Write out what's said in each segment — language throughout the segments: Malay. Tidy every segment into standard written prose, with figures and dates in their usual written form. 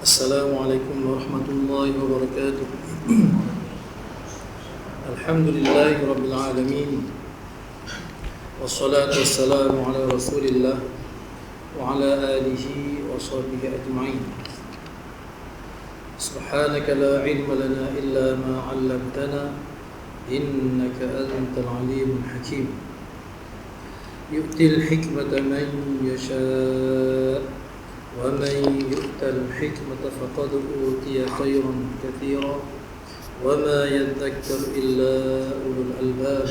Assalamualaikum warahmatullahi wabarakatuh. Alhamdulillahi rabbil alamin. Wassalatu wassalamu ala rasulillah wa ala alihi wa sahbihi ajma'in. Subhanaka la ilma lana illa ma 'allamtana innaka antal alimul hakim. Yu'til hikmata man yasha' wa man yu'tal hikmata faqad utiya khairan katsira wa ma yadhakkaru illa ulul albab.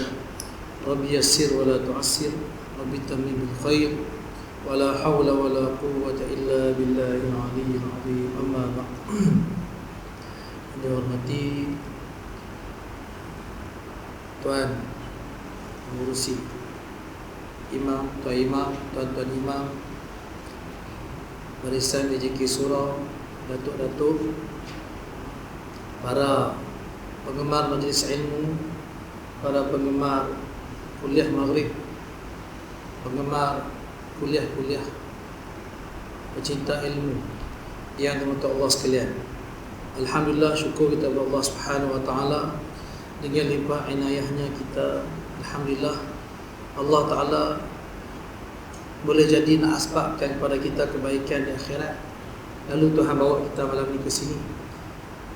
Rabbi yassir wa la tu'assir, Rabbi tammim bil khair, wa la hawla wa la quwwata illa billahil aliyyil azim. Amma ba'd. Dihormati Tuan pengurusi, imam, tuan imam, tuan-tuan imam, barisan JK Surau, datuk-datuk, para penggemar majlis ilmu, para penggemar kuliah maghrib, penggemar kuliah-kuliah, pecinta ilmu yang dirahmati Allah sekalian. Alhamdulillah, syukur kita kepada Allah Subhanahu wa taala dengan limpah inayahnya kita. Alhamdulillah, Allah Taala boleh jadi nak asbabkan kepada kita kebaikan di akhirat. Lalu Tuhan bawa kita malam ni ke sini,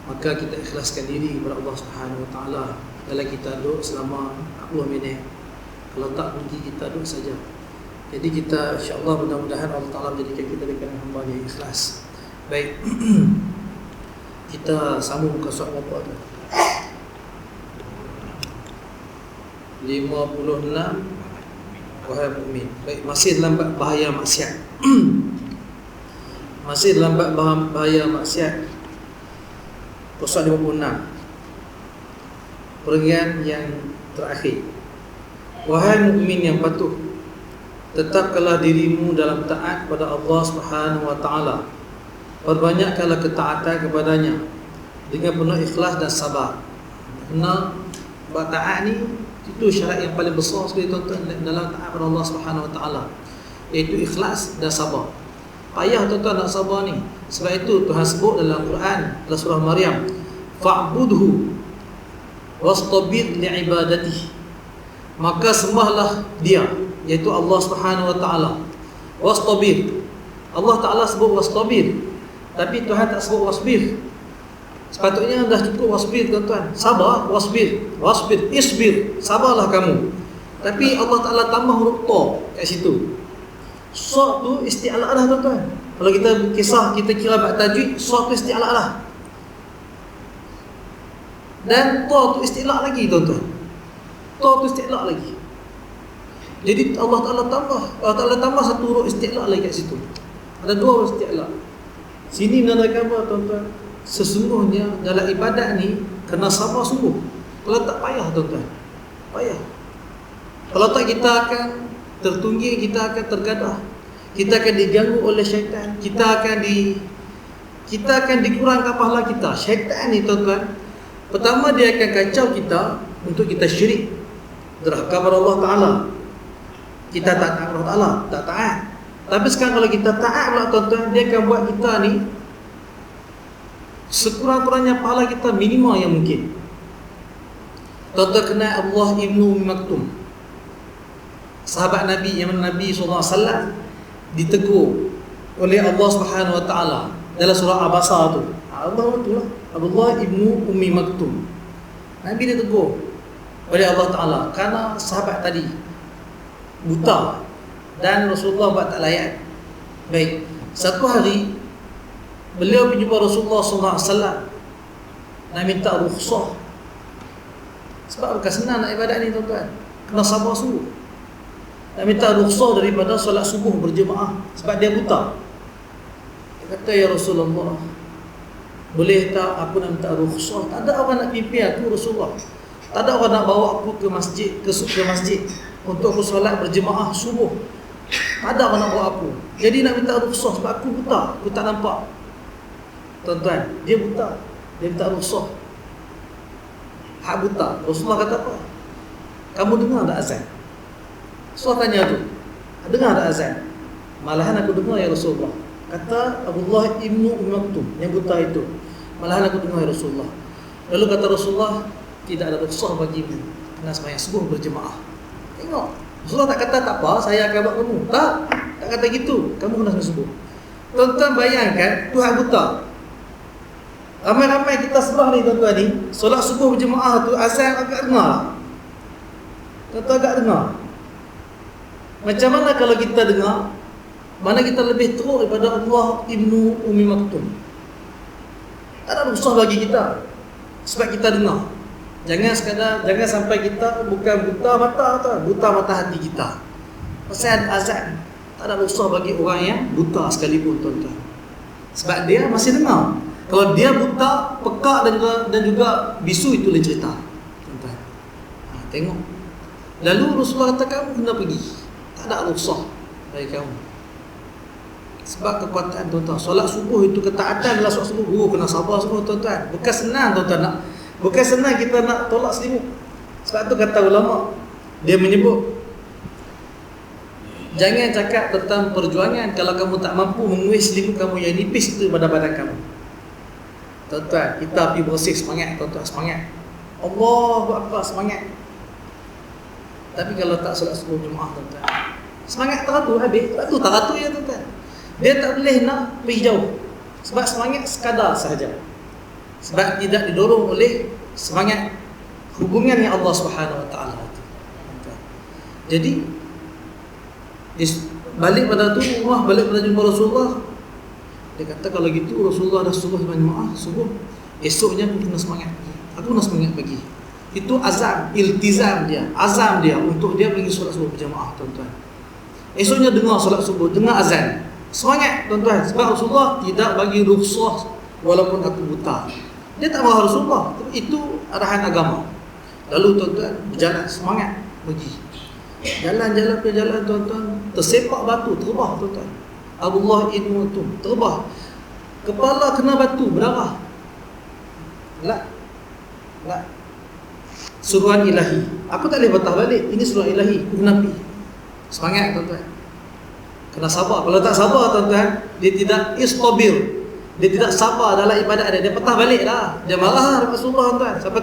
maka kita ikhlaskan diri kepada Allah Subhanahu wa taala. Kalau kita duduk selama 40 minit, kalau tak pergi kita duduk saja. Jadi kita insya-Allah mudah-mudahan Allah Taala menjadikan kita dengan hamba yang ikhlas. Baik. Kita sambung ke surat apa tu? 56. Wahai mukmin. Baik, masih dalam bahaya maksiat. Masih dalam bahaya maksiat. Pasal 56. Perenggan yang terakhir. Wahai mukmin yang patuh, tetapkanlah dirimu dalam taat kepada Allah Subhanahu wa taala. Perbanyakkanlah ketaatan kepadanya dengan penuh ikhlas dan sabar. Kena buat taat ni, itu syarat yang paling besar sekali tuan-tuan dalam taat kepada Allah Subhanahu wa taala, iaitu ikhlas dan sabar. Payah tuan-tuan nak sabar ni. Sebab itu Tuhan sebut dalam Quran, dalam surah Maryam, fa'budhu wastabir li'ibadatihi. Maka sembahlah dia, iaitu Allah Subhanahu wa taala. Wastabir. Allah Taala sebut wastabir, tapi Tuhan tak sebut wasbir. Sepatutnya dah cukup wasbir tuan-tuan. Sabar, wasbir, isbir, sabarlah kamu. Tapi Allah Taala tambah huruf ta kat situ. Sa tu isti'la lah tuan-tuan. Kalau kita kisah, kita kira bab tajwid, sa tu isti'la lah. Dan ta tu isti'la lagi tuan-tuan. Ta tu isti'la lagi. Jadi Allah Taala tambah satu huruf isti'la lagi kat situ. Ada dua huruf isti'la. Sini menandakan apa tuan-tuan? Sesungguhnya dalam ibadat ni kena sabar sungguh. Kalau tak payah tuan-tuan, payah. Kalau tak kita akan tertunggik, kita akan tergadah, kita akan diganggu oleh syaitan, kita akan dikurangkan pahala kita. Syaitan ni tuan-tuan, pertama dia akan kacau kita untuk kita syirik, derhaka kepada Allah Taala. Kita tak taat kepada Allah Taala, tak taat. Tapi sekarang kalau kita taat pula tuan-tuan, dia akan buat kita ni sekurang-kurangnya pahala kita minima yang mungkin. Tuan-tuan kenal Abdullah ibnu Ummi Maktum, sahabat Nabi yang mana Nabi SAW ditegur oleh Allah Subhanahu wa taala dalam surah Abasa tu. Allah tu lah, Abdullah ibnu Ummi Maktum. Nabi ditegur oleh Allah Taala kerana sahabat tadi buta dan Rasulullah buat tak layak. Baik, satu hari beliau pergi jumpa Rasulullah SAW, nak minta rukhsah. Sebab bukan senang nak ibadat ni tuan-tuan, kena sabar sungguh. Nak minta rukhsah daripada solat subuh berjemaah sebab dia buta. Dia kata, ya Rasulullah, boleh tak aku nak minta rukhsah? Tak ada orang nak pimpin aku Rasulullah. Tak ada orang nak bawa aku ke masjid, ke masjid untuk aku solat berjemaah subuh. Tak ada orang nak bawa aku. Jadi nak minta rukhsah sebab aku buta, aku tak nampak. Tuan-tuan, dia buta, dia minta rukhsah. Hak buta. Rasulullah kata apa? Kamu dengar tak azan? Rasulullah tanya tu, dengar tak azan? Malahan aku dengar ya Rasulullah. Kata Abdullah ibnu Maktum yang buta itu, malahan aku dengar Rasulullah. Lalu kata Rasulullah, tidak ada rukhsah bagimu kena sembahyang subuh berjemaah. Tengok, Rasulullah tak kata tak apa, saya akan buat kamu. Tak kata gitu, kamu kena sembahyang subuh. Tuan-tuan bayangkan, Tuhan buta. Ramai-ramai kita sebelah ni tuan-tuan ni, solat subuh berjemaah tu azan agak dengar. Tuan-tuan agak dengar. Macam mana kalau kita dengar? Mana kita lebih teruk daripada Allah ibnu Ummi Maktum? Tak ada rukhsah bagi kita. Sebab kita dengar. Jangan sampai kita bukan buta mata tuan, buta mata hati kita. Pasal azan tak ada rukhsah bagi orang yang buta sekalipun tuan-tuan. Sebab dia masih dengar. Kalau dia buta, pekak dan juga bisu, itu lain cerita tuan-tuan. Tengok. Lalu Rasulullah kata kamu kena pergi. Tak ada rukhsah bagi kamu. Sebab kekuatan tuan-tuan, solat subuh itu ketaatan adalah solat subuh. Kena sabar semua tuan-tuan. Bukan senang tuan-tuan nak. Bukan senang kita nak tolak selimut. Sebab tu kata ulama, dia menyebut, jangan cakap tentang perjuangan kalau kamu tak mampu menguis selimut kamu yang nipis itu pada badan kamu. Tuan-tuan, kita pergi bersih, semangat tuan-tuan, semangat. Allahu Akbar, semangat. Tapi kalau tak solat subuh jemaah tuan-tuan, semangat teratur habis. Sebab tu teratur ya tuan-tuan. Dia tak boleh nak pergi jauh. Sebab semangat sekadar sahaja. Sebab tidak didorong oleh semangat hubungan yang Allah Subhanahu Wa Taala. Jadi balik pada tu rumah, balik pada jumpa Rasulullah. Dia kata kalau gitu Rasulullah dah suruh jemaah subuh, esoknya aku kena semangat. Aku kena semangat pagi. Itu azam, iltizam dia, azam dia untuk dia pergi solat subuh berjemaah tuan-tuan. Esoknya dengar solat subuh, dengar azan. Semangat tuan-tuan. Sebab Rasulullah tidak bagi rukhsah walaupun aku buta. Dia tak marah Rasulullah. Itu arahan agama. Lalu tuan-tuan berjalan, semangat pergi. Jalan-jalan ke jalan tuan-tuan, tersepak batu, terbah tuan-tuan. Abdullah ibn Maktum terbah. Kepala kena batu, berdarah. La. Suruhan ilahi. Aku tak boleh patah balik. Ini suruhan ilahi. Aku kena pergi. Semangat tuan-tuan. Kena sabar. Kalau tak sabar tuan-tuan, dia tidak istabil. Dia tidak sabar dalam ibadat dia. Dia patah balik dah. Dia marah Rasulullah tuan. Sampai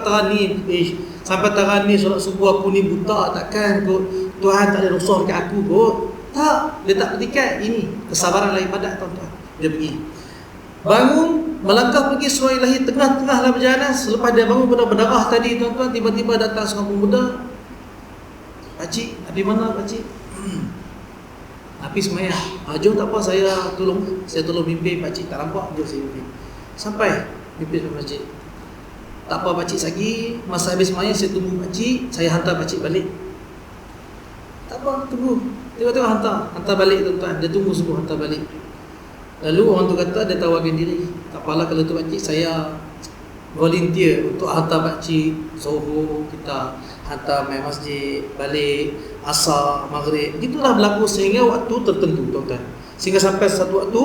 terang ni solat subuh aku ni buta. Takkan kot Tuhan tak ada rukhsah dekat aku kot. Tak. Dia tak petikai. Ini kesabaran dalam ibadat tuan-tuan. Dia pergi. Bangun, melangkah pergi surah ilahi. Tengah-tengah dalam perjalanan. Selepas dia bangun pada berdarah tadi tuan-tuan, tiba-tiba datang seorang pemuda. Pakcik, habis mana pakcik? Habis semayang. Jom tak apa, saya tolong bimbing pakcik. Tak nampak, jom saya bimbing. Sampai bimbing sampai masjid. Tak apa pakcik lagi. Masa habis semayang saya tunggu pakcik. Saya hantar pakcik balik. Tak apa, tunggu. Tiba-tiba hantar balik tuan-tuan. Dia tunggu subuh hantar balik. Lalu orang tu kata dia tawarkan diri. Tak apalah kalau tu pakcik, saya volunteer untuk hantar pakcik Zuhur kita hantar main masjid, balik asar, maghrib. Begitulah berlaku sehingga waktu tertentu tuan-tuan. Sehingga sampai satu waktu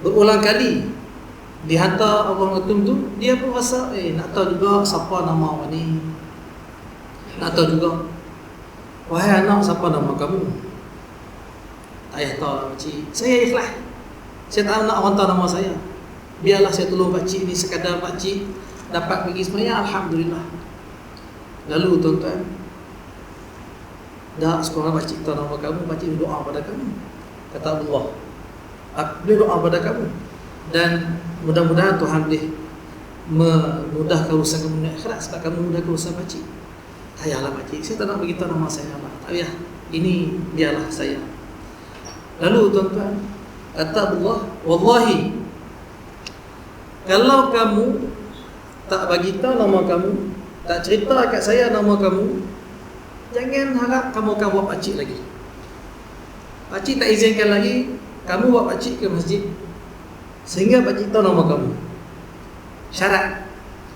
berulang kali dihantar Abdullah Maktum tu, dia pun rasa nak tahu juga siapa nama awak ni. Nak tahu juga, wahai anak, siapa nama kamu? Tak payah tahu lah pakcik. Saya ikhlas. Saya tak nak orang tahu nama saya. Biarlah saya tolong pakcik ni sekadar pakcik dapat pergi semayang, alhamdulillah. Lalu tuan-tuan, dah sekarang pakcik tahu nama kamu, pakcik berdoa pada kamu. Kata Allah, aku berdoa pada kamu. Dan mudah-mudahan Tuhan boleh memudahkan urusan kamu di akhirat. Sebab kamu mudahkan urusan pakcik. Tak payahlah pakcik, saya tak nak beritahu nama saya lah. Tak payah, ini biarlah saya. Lalu tuan-tuan, kata Allah, wallahi, kalau kamu tak bagi tahu nama kamu, tak cerita kat saya nama kamu, jangan harap kamu akan buat pakcik lagi. Pakcik tak izinkan lagi kamu buat pakcik ke masjid sehingga pakcik tahu nama kamu. Syarat.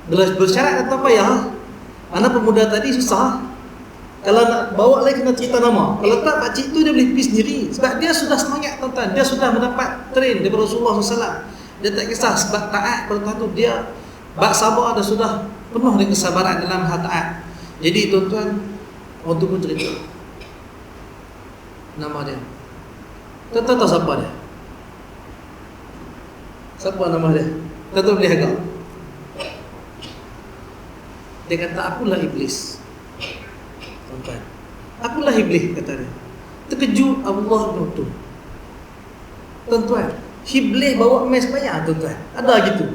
Bersyarat kata apa ya? Anak pemuda tadi susah. Kalau nak bawa lagi kena cerita nama. Kalau tak, pakcik tu dia boleh pergi sendiri. Sebab dia sudah semangat tuan-tuan. Dia sudah mendapat train daripada Rasulullah SAW. Dia tak kisah sebab taat pada Tuhan tu. Dia bak sabar dah sudah penuh dengan kesabaran dalam hal taat. Jadi tuan-tuan, orang tu pun cerita nama dia. Tuan-tuan tahu siapa dia? Siapa nama dia? Tuan-tuan boleh agak? Dia kata, akulah iblis. Tuan-tuan, akulah iblis, kata dia. Terkejut Allah betul. Tuan-tuan, iblis bawa mes sembahyang, tuan-tuan. Ada gitu.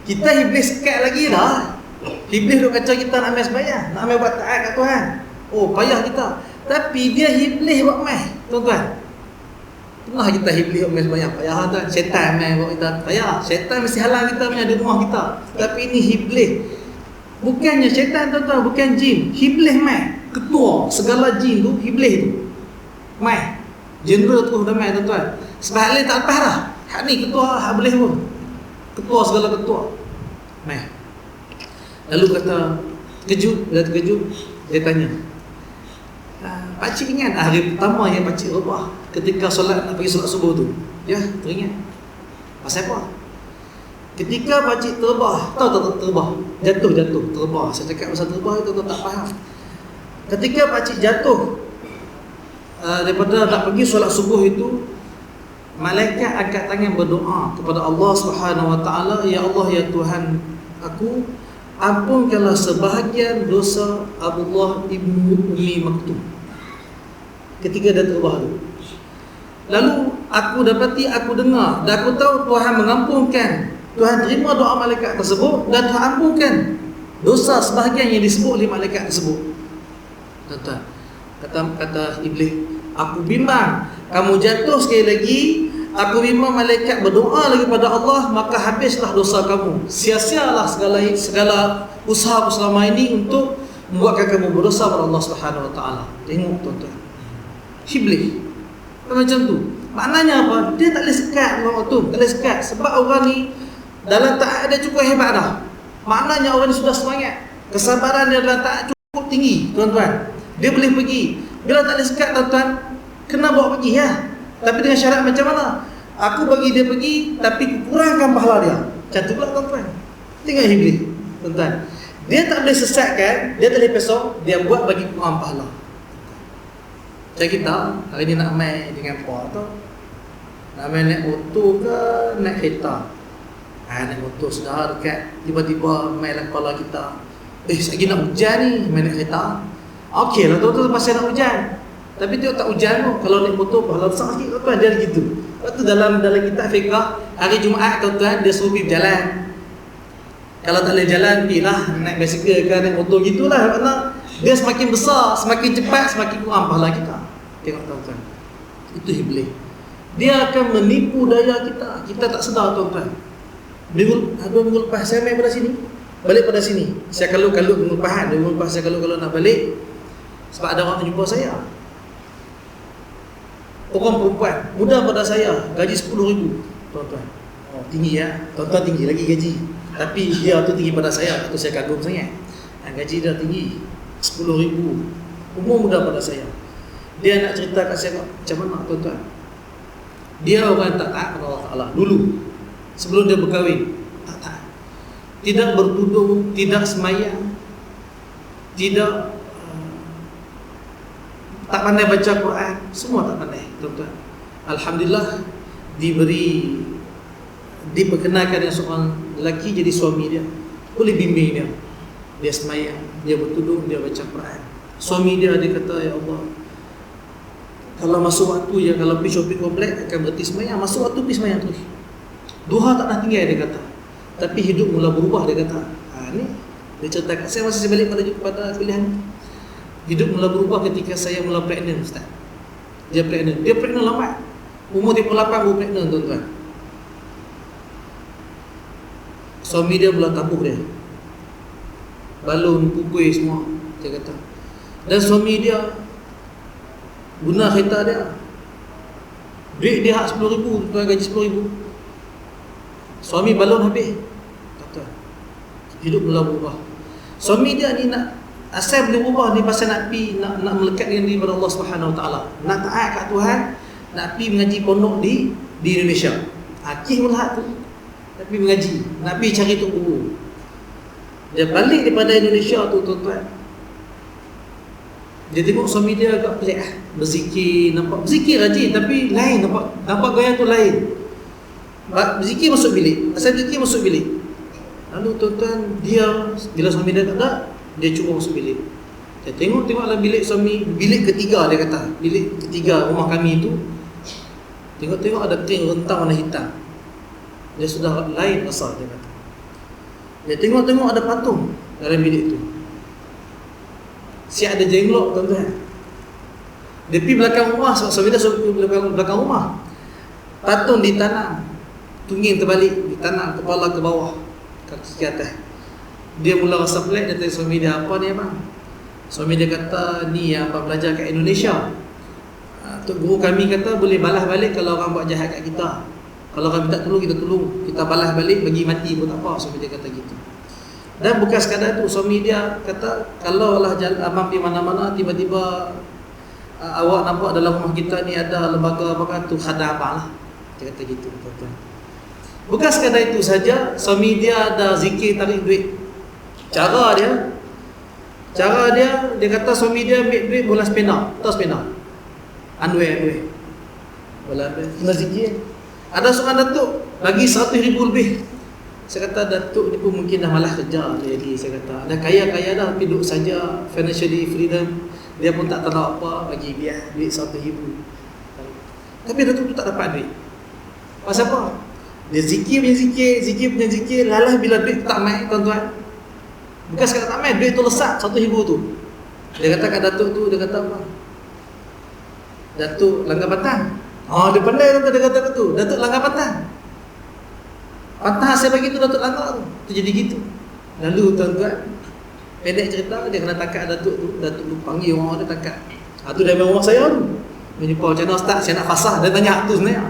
Kita iblis sekat lagi dah. Iblis duk kacau kita nak mes sembahyang, nak mes buat taat kat Tuhan. Oh, payah kita. Tapi dia iblis buat mes, tuan-tuan. Pernah kita iblis buat mes sembahyang, payah tuan. Syaitan mes buat kita, payah. Syaitan mesti halang kita punya di rumah kita. Tapi ini iblis. Bukannya syaitan, tuan-tuan, bukan jin. Iblis mes. Ketua segala jin tu, iblis tu. Mai. Jeneral tu dah mai, tuan-tuan. Sebab lain tak lepas dah. Hak ni ketua, hak boleh pun. Ketua segala ketua. Mai. Lalu kata, terkejut, bila terkejut, dia tanya, pakcik ingat hari pertama yang pakcik rebah ketika solat, nak pergi solat subuh tu? Ya, teringat. Pasal apa? Ketika pakcik terbah, tahu tak terbah? Jatuh, terbah. Saya cakap pasal terbah itu tak faham. Ketika pakcik jatuh daripada nak pergi solat subuh itu, malaikat angkat tangan berdoa kepada Allah Subhanahu Wa Taala, ya Allah, ya Tuhan aku, ampunkanlah sebahagian dosa Abdullah ibnu Ummi Maktum ketika dia terbah tu. Lalu aku dapati, aku dengar dan aku tahu Tuhan mengampunkan, Tuhan terima doa malaikat tersebut dan Tuhan ampunkan dosa sebahagian yang disebut oleh malaikat tersebut. Kata iblis, aku bimbang kamu jatuh sekali lagi, aku bimbang malaikat berdoa lagi pada Allah, maka habislah dosa kamu. Sia-sialah segala usaha selama ini untuk membuatkan kamu berdosa kepada Allah Subhanahu Wa Taala. Tengok tuan-tuan, iblis macam tu. Maknanya apa? Dia tak boleh sekat orang tu, tak boleh sekat. Sebab orang ni dalam taat dia cukup hebat dah. Maknanya orang ni sudah semangat, kesabaran dia dalam taat cukup tinggi, tuan-tuan. Dia boleh pergi. Bila tak boleh sekat, tuan-tuan, kena bawa pergi ya. Tapi dengan syarat macam mana? Aku bagi dia pergi, tapi kurangkan pahala dia. Macam tu pula, tuan-tuan. Tengok iblis, tuan-tuan. Dia tak boleh sesatkan, dia tak boleh pesok, dia buat bagi kurang pahala. Macam kita, hari ni nak main dengan puan tu, nak main naik motor ke, naik kereta. Naik motor sudah dekat, tiba-tiba main dalam kepala kita, sekejap nak hujan ni, main naik kereta. Okey lah, tuan-tuan, pasal nak hujan. Tapi dia tak hujan pun. Kalau naik motor, pahala besar sikit, tuan-tuan, dia gitu. Lepas tu dalam kitab fiqah, hari Jumaat, tuan-tuan, dia suruh pergi berjalan. Kalau tak boleh jalan, pergilah naik basikal ke, naik motor, gitulah. Kerana dia semakin besar, semakin cepat, semakin kurang pahala kita. Tengok, tuan-tuan, itu iblis. Dia akan menipu daya kita. Kita tak sedar, tuan-tuan. 2 minggu lepas saya main pada sini, balik pada sini. Saya kalut-kalut minggu lepas, 2 minggu lepas saya kalut-kalut nak balik. Sebab ada orang jumpa saya, orang perempuan muda pada saya, gaji 10,000, tuan-tuan. Oh, tinggi ya, tuan-tuan, tinggi lagi gaji. Tapi dia tu tinggi pada saya, itu saya kagum sangat. Gaji dia tinggi 10,000, umur muda pada saya. Dia nak cerita kat saya macam mana, tuan-tuan. Dia orang tak taat kepada Allah Ta'ala dulu, sebelum dia berkahwin. Tak taat, tidak bertudung, tidak semayang, tidak tak pandai baca Quran, semua tak pandai, tuan-tuan. Alhamdulillah diperkenalkan dengan seorang lelaki jadi suami dia, boleh bimbing dia. Dia semayang, dia bertudung, dia baca Quran. Suami dia kata, ya Allah, kalau masuk waktu yang kalau pergi shopping komplek akan berhenti semayang, masuk waktu pergi semayang terus. Duha tak nak tinggal, dia kata. Tapi hidup mula berubah, dia kata. Ni dia cerita kat saya masa saya balik pada kuliah ni. Hidup mula berubah ketika saya mula pregnant, Ustaz. Dia pregnant lambat. Umur 38 baru pregnant, tuan-tuan. Suami dia mula tabuh dia, balon, pukul semua, dia kata. Dan suami dia guna kereta dia, duit dia hak 10,000, tuan, gaji 10,000. Suami balon habis, kata. Hidup mula berubah. Suami dia ni nak asal boleh berubah ni pasal nak pergi, nak melekat dengan diri pada Allah Subhanahu Wa Taala, nak taat kat Tuhan, nak pergi mengaji pondok di Indonesia. Akih mula tu, nak pergi mengaji, nak pergi cari tok guru. Dia balik daripada Indonesia tu, tuan-tuan, dia tengok suami dia agak pelik, berzikir, nampak berzikir rajin, tapi lain, nampak gaya tu lain. Berzikir masuk bilik. Asal berzikir masuk bilik. Lalu tuan-tuan, dia bila suami dia tak ada, dia cuba masuk bilik. Dia tengoklah bilik suami, bilik ketiga dia kata. Bilik ketiga rumah kami itu, tengok ada kain rentang warna hitam. Dia sudah lain rasa, dia kata. Dia tengok ada patung dalam bilik itu. Siap ada jenglot, tuan-tuan. Dia pergi belakang rumah, suami dia belakang rumah. Patung ditanam, tungging terbalik, ditanam kepala ke bawah, kaki ke atas. Dia mula rasa pelik. Dia tanya suami dia, apa ni abang? Suami dia kata, ni yang abang belajar kat Indonesia. Tok guru kami kata boleh balas balik kalau orang buat jahat kat kita. Kalau kami tak tolong, kita tolong. Kita balas balik, bagi mati pun tak apa. Suami dia kata gitu. Dan bukan sekadar itu, suami dia kata, kalau lah abang pergi mana-mana, tiba-tiba awak nampak dalam rumah kita ni ada lembaga tu, khadam abang lah. Dia kata gitu, tuan-tuan. Bukan sekadar itu saja, suami dia ada zikir tarik duit. Cara dia kata suami dia ambil duit bola spena. Tahu spena? Underwear. Bola kena zikir. Ada seorang datuk bagi 100,000 lebih. Saya kata datuk ni pun mungkin dah malas kerja jadi. Saya kata dah kaya dah, duduk saja, financially freedom. Dia pun tak tahu apa, bagi dia duit 100,000. Tapi datuk tu tak dapat duit. Pasal apa? Dia zikir punya zikir, lalah bila duit tak main, tuan-tuan. Bukan sekadar tak main, duit tu lesat 100,000 tu. Dia kata kat datuk tu, dia kata apa? Datuk langgar patang. Dia pandai tuan-tuan, dia kata tu. Datuk langgar patang. Patang saya bagi tu datuk langgar tu. Tu jadi gitu. Lalu tuan-tuan, pendek cerita, dia kena tangkap datuk tu. Datuk tu panggil orang dia tangkap. Tu dari rumah saya tu. Dia jumpa macam mana ustaz, saya nak fasah. Dia tanya tu sebenarnya,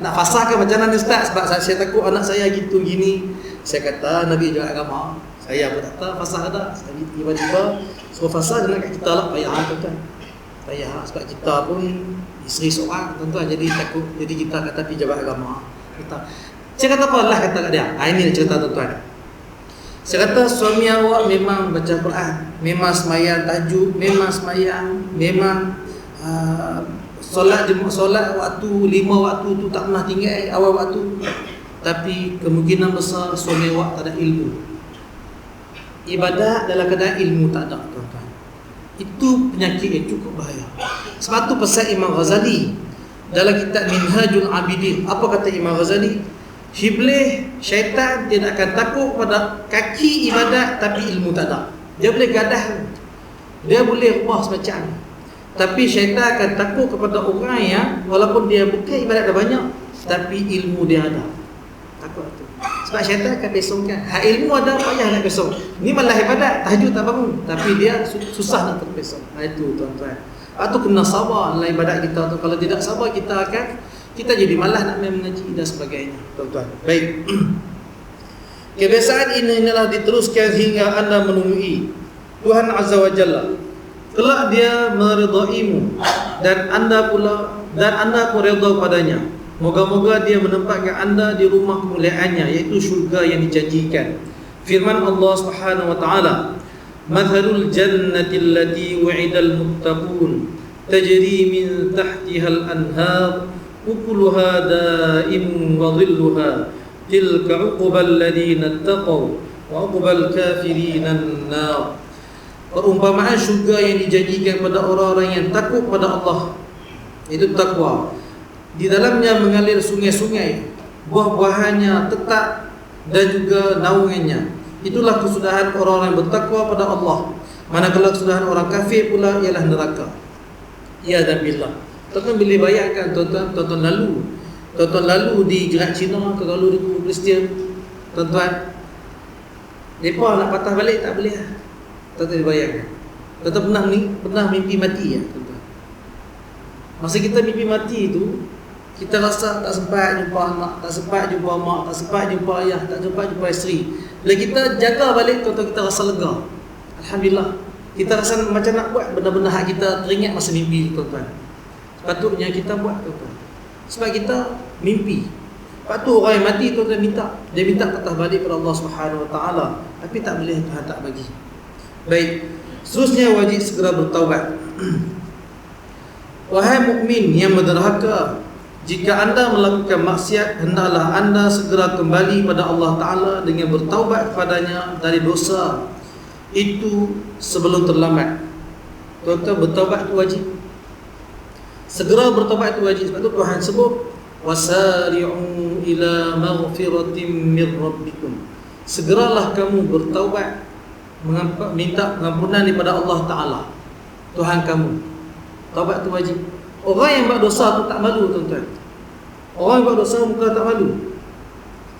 nak fasahkan macam mana ustaz? Sebab saya takut anak saya gitu gini. Saya kata Nabi juga agama. Saya pun tak tahu fasah ada. Tiba-tiba suruh fasah, dia nak kat kita lah. Payah tuan-tuan. Payah sebab kita pun isteri seorang, tuan-tuan. Jadi takut, jadi kita kata pejabat agama. Saya kata apa lah kata kat dia. Ini cerita tuan-tuan. Saya kata suami awak memang baca Quran, memang semayang tahajud, memang semayang, memang solat waktu 5 waktu tu tak pernah tinggal awal waktu. Tapi kemungkinan besar suami awak tak ada ilmu. Ibadat dalam keadaan ilmu tak ada, tuan-tuan. Itu penyakit yang cukup bahaya. Sebab tu pesan Imam Ghazali dalam kitab Minhajul Abidin. Apa kata Imam Ghazali? Iblis, syaitan, dia akan takut pada kaki ibadat tapi ilmu tak ada. Dia boleh gadah, dia boleh ubah semacam, tapi syaitan akan takut kepada orang yang walaupun dia bukan ibadat dah banyak tapi ilmu dia ada. Takut tu. Sebab syaitan akan besongkan. Hak ilmu ada, payah nak besong. Ni malah ibadat, tahajud tak bangun, tapi dia susah nak terbesong. Itu tuan-tuan. Atau kena sabar dalam ibadat kita tu. Kalau tidak sabar, kita jadi malas nak mengaji dan sebagainya, tuan-tuan. Baik. Kebiasaan ini adalah diteruskan hingga anda menemui Tuhan Azza wa Jalla. Kelak dia meridaimu dan anda pun redha padanya. Moga-moga dia menempatkan anda di rumah kemuliaannya, iaitu syurga yang dijanjikan. Firman Allah Subhanahu wa taala, "Mathalul jannati allati wu'idal muttaqun tajri min tahtiha al-anhar ukuluha da'imun wa dhilluha tilka 'uqbal ladina taqaw wa 'uqbal kafirina an-nar." Perumpamaan syurga yang dijanjikan pada orang-orang yang takut pada Allah, itu takwa. Di dalamnya mengalir sungai-sungai, buah-buahannya tetap dan juga naungannya. Itulah kesudahan orang-orang yang bertakwa pada Allah. Manakala kesudahan orang kafir pula ialah neraka. Ya dan billah. Tuan-tuan boleh bayangkan tuan-tuan lalu di Jerat Cina, lalu di kubu Kristian, tuan-tuan, mereka nak patah balik tak boleh lah. Tuan-tuan bayangkan. Tuan-tuan pernah mimpi mati ya, tuan-tuan. Masa kita mimpi mati itu, kita rasa tak sempat jumpa anak, tak sempat jumpa mak, tak sempat jumpa ayah, tak sempat jumpa isteri. Bila kita jaga balik, tuan-tuan, kita rasa lega. Alhamdulillah. Kita rasa macam nak buat benda-benda hak kita teringat masa mimpi, tuan-tuan. Sepatutnya kita buat, tuan-tuan. Sebab kita mimpi. Lepas tu orang yang mati, tuan-tuan, dia minta patah balik pada Allah Subhanahu wa taala, tapi tak boleh, Tuhan tak bagi. Baik. Seterusnya wajib segera bertaubat. Wahai mukmin yang berderhaka, jika anda melakukan maksiat, hendaklah anda segera kembali pada Allah Ta'ala dengan bertaubat kepadanya dari dosa itu sebelum terlambat. Tuan-tuan, bertaubat itu wajib. Segera bertaubat itu wajib. Sebab itu Tuhan sebut wasari'u ila maghfiratin min rabbikum. Segeralah kamu bertaubat, minta pengampunan daripada Allah Ta'ala, Tuhan kamu. Taubat itu wajib. Orang yang buat dosa tu tak malu, tuan-tuan. Orang yang buat dosa muka tak malu.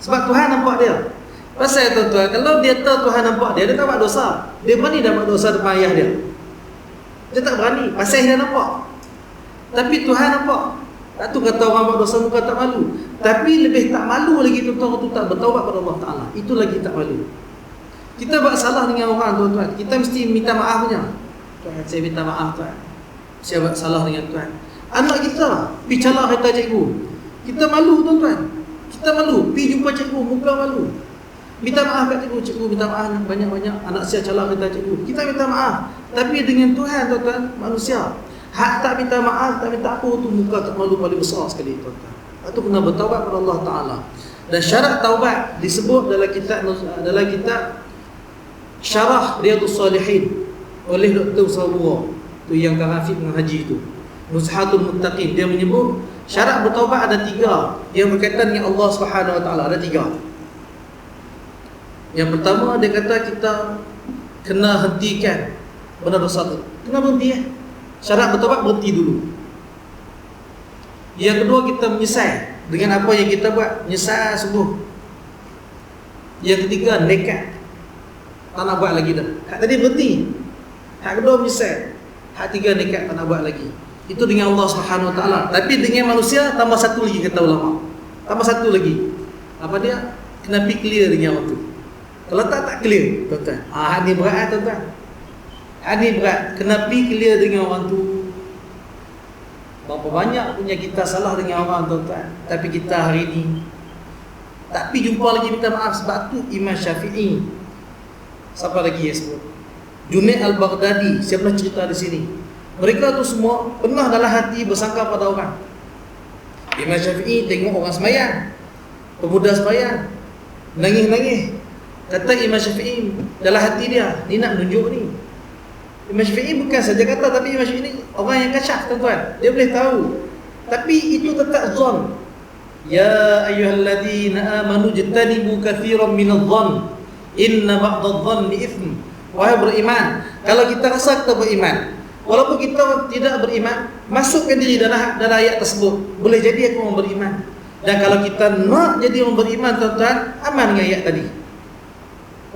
Sebab Tuhan nampak dia. Pasal tuan-tuan, kalau dia tahu Tuhan nampak dia tak buat dosa. Dia berani dah buat dosa depan ayah dia. Dia tak berani, pasal dia nampak. Tapi Tuhan nampak. Tak tu kata orang buat dosa muka tak malu. Tapi lebih tak malu lagi tuan-tuan tu tak bertaubat pada Allah Ta'ala. Itu lagi tak malu. Kita buat salah dengan orang, tuan-tuan, kita mesti minta maaf punya. Tuhan, saya minta maaf, Tuhan, saya buat salah dengan Tuhan. Anak kita pergi calar kereta cikgu, kita malu, tuan-tuan. Kita malu, pergi jumpa cikgu, muka malu. Minta maaf kat cikgu, cikgu minta maaf banyak-banyak, anak saya calar kereta cikgu. Kita minta maaf. Tapi dengan Tuhan, tuan-tuan, manusia, hak tak minta maaf, tak minta apa tu, muka tak malu paling besar sekali, tuan-tuan. Itu kena bertaubat kepada Allah Ta'ala. Dan syarat taubat disebut dalam kitab Syarah Riyadhus Salihin oleh Dr. Sabura, tu yang tarafik mengaji itu, Nuzhatul Muttaqin. Dia menyebut syarat bertaubat ada 3 yang berkaitan dengan Allah Subhanahu Wa Ta'ala. Ada 3. Yang pertama, dia kata kita kena hentikan benda dosa tu. Kena berhenti. Syarat bertaubat, berhenti dulu. Yang kedua, kita menyesal dengan apa yang kita buat. Menyesal sungguh. Yang ketiga, nekat, tak nak buat lagi dah. Hak tadi berhenti. Hak kedua menyesal. Hak tiga, nekat, tak nak buat lagi. Itu dengan Allah Subhanahu Wa Ta'ala. Tapi dengan manusia tambah satu lagi, kata ulama. Tambah satu lagi. Apa dia? Kena pergi clear dengan orang tu. Kalau tak clear, tuan-tuan. Hak ni berat, tuan-tuan. Hak ni berat. Kena pergi clear dengan orang tu. Berapa banyak punya kita salah dengan orang, tuan-tuan. Tapi kita hari ni tak pergi jumpa lagi, minta maaf. Sebab tu Imam Syafi'i, siapa lagi yang sebut? Junaid Al-Baghdadi, saya pernah cerita di sini. Mereka tu semua pernah dalam hati bersangka pada orang. Imam Syafi'i tengok orang semayang, pemuda semayang, nangis-nangis. Kata Imam Syafi'i dalam hati dia, ni nak menunjuk ni. Imam Syafi'i bukan saja kata, tapi Imam Syafi'i ni orang yang kasyaf, tuan-tuan. Dia boleh tahu. Tapi itu tetap zon. Ya ayyuhalladzina amanu jtanibu katsiran minadh-dhann inna ba'dadh-dhanni itsm. Wahai beriman, kalau kita rasa kita beriman, walaupun kita tidak beriman, masukkan diri dalam ayat tersebut. Boleh jadi aku orang beriman. Dan kalau kita nak jadi orang beriman, tuan-tuan, aman dengan ayat tadi.